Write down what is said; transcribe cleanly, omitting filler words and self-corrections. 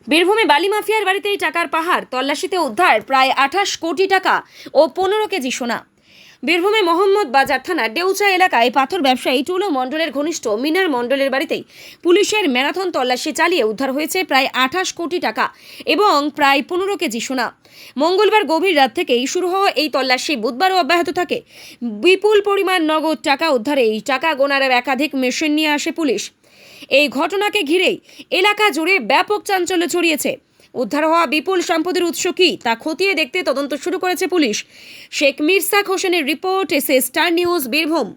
বীরভূমে বালি মাফিয়ার বাড়িতেই টাকার পাহাড়, তল্লাশিতে উদ্ধার প্রায় 28 কোটি টাকা ও 15 কেজি সোনা। বীরভূমে মোহাম্মদ বাজার থানার ডেউচা এলাকায় পাথর ব্যবসায়ী টুলু মণ্ডলের ঘনিষ্ঠ মিনার মণ্ডলের বাড়িতেই পুলিশের ম্যারাথন তল্লাশি চালিয়ে উদ্ধার হয়েছে প্রায় 28 কোটি টাকা এবং প্রায় 15 কেজি সোনা। মঙ্গলবার গভীর রাত থেকেই শুরু হওয়া এই তল্লাশি বুধবারও অব্যাহত থাকে। বিপুল পরিমাণ নগদ টাকা উদ্ধারে এই টাকা গোনার একাধিক মেশিন নিয়ে আসে পুলিশ। এই ঘটনাকে ঘিরেই এলাকা জুড়ে ব্যাপক চাঞ্চল্য ছড়িয়েছে। উদ্ধার হওয়া বিপুল সম্পদের উৎস কি তা খতিয়ে দেখতে তদন্ত শুরু করেছে পুলিশ। শেখ মির্সাক হোসেনের report, SA star news, Birbhum.